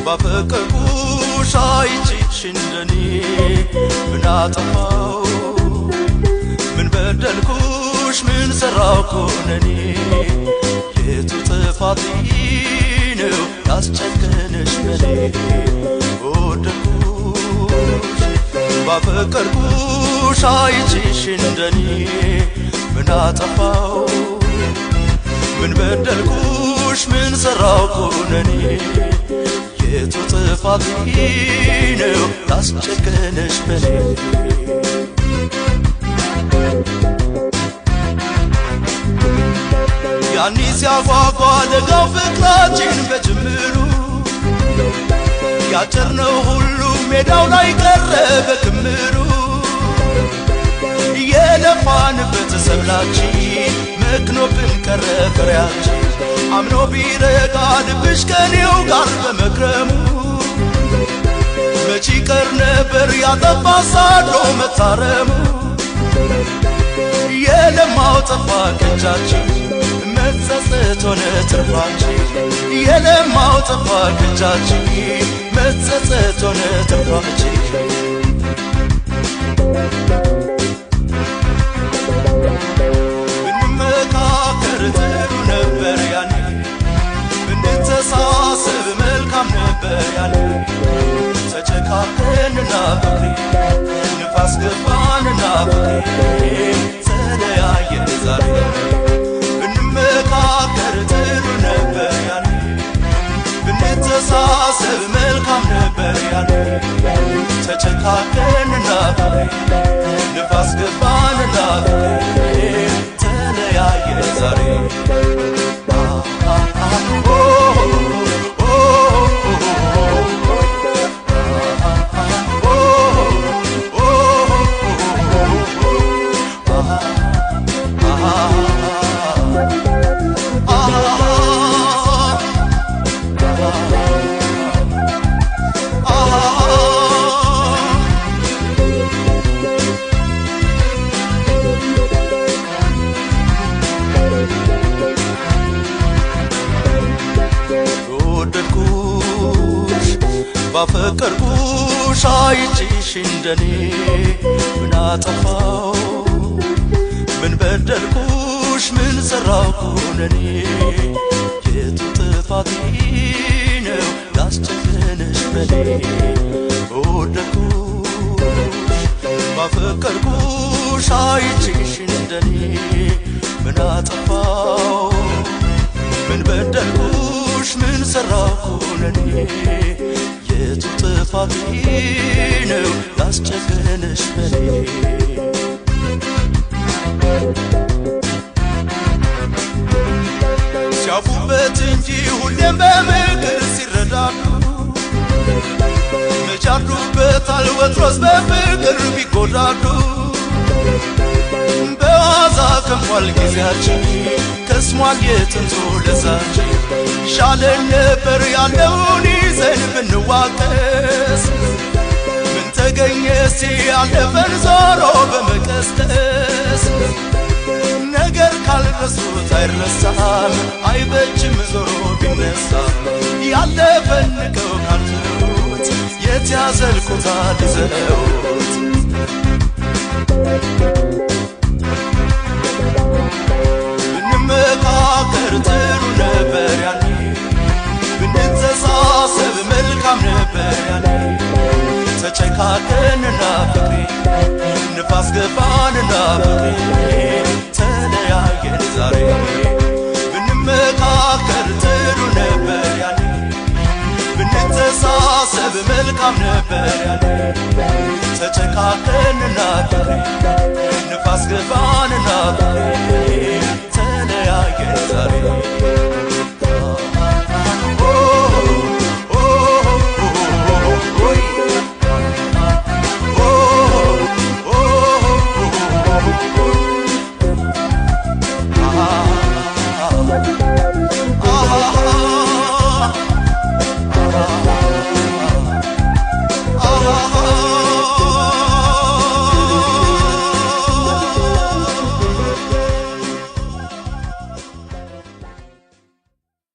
ባፈቀርኩሽ አይቼሽ እንደኔ ምን አጠፋው ምን በደልኩሽ ምን ሰራው ኮነኔ የቱ ጥፋቴ ነው ያስጨከነሽ በኔ ወደድኩሽ ባፈቀርኩሽ አይቼሽ እንደኔ ምን አጠፋው ምን በደልኩሽ ምን ሰራው ኮነኔ የቱ ጥፋቴ ነው ያስጨከነሽ በኔ ያኔ ሲያጓጓ ለጋው ፍቅራችን በጅምሩ ያጨርነው ሁሉ ሜዳው ላይ ቀረ በክምሩ የለፋንበት ሰብላችን መክኖብን ቀረ ፍሬያችን አምኖ ቢረጋ ልብሽ ከኔው ጋር በመክረሙ መች ይቀር ነበር ያጠፋ ሳዶ መታረሙ የለማው ጠፋ ከእጃችን መጸጸት ሆነ ትርፋችን የለማው ጠፋ ከእጃችን መጸጸት ሆነ ትርፋችን ብንመካከር ጥሩ ነበር ያኔ ብንተሳሰብ መልካም ነበር ያኔ ተጨካከንና ፍቅሬ ንፋስ ገባንና ፍቅሬ ተለያየን ዛሬ ብንመካከር ጥሩ ነበር ያኔ ብንተሳሰብ መልካም ነበር ያኔ ተጨካከንና ፍቅሬ ንፋስ ገባንና ፍቅሬ ተለያየን ዛሬ ባፈቀርኩሽ አይቼሽ እንደኔ ምን አጠፋው ምን በደልኩሽ ምን ሰራው ኮነኔ የቱ ጥፋቴ ነው ያስጨከነሽ በኔ ወደድኩሽ ባፈቀርኩሽ አይቼሽ እንደኔ ምን አጠፋው ምን በደልኩሽ ምን ሰራው ኮነኔ የቱ ጥፋቴ ነው ያስጨከነሽ በኔ ሲያፉበት እንጂ ሁሌም በምክር ሲረዳዱ መቻዱበታል ወትሮስ በፍቅር ቢጎዳዱ በዋዛ ከንፏል ጊዜያችን ከስሟል የጥንቱ ለዛችን ይሻለን ነበር ያለውን ይዘን ብንዋቀስ ምን ተገኘ እስቲ ያለፈን ዞሮ በመቀስቀስ ነገር ካልረሱት አይረሳም አይበጅም ዞሮ ቢነሳ ያለፈን ንቀው ካልተውት የት ያዘልቁታል ይዘውት ብንመካከር ጥሩ ነበር ያኔ ብንተሳሰብ መልካም ነበር ያኔ ተጨካከንና ፍቅሬ ንፋስ ገባንና ፍቅሬ ተለያየን ዛሬ ብንመካከር ጥሩ ነበር ያኔ ብንተሳሰብ መልካም ነበር ያኔ ተጨካከንና ፍቅሬ ንፋስ ገባንና ፍቅሬ ተለያየን ዛሬ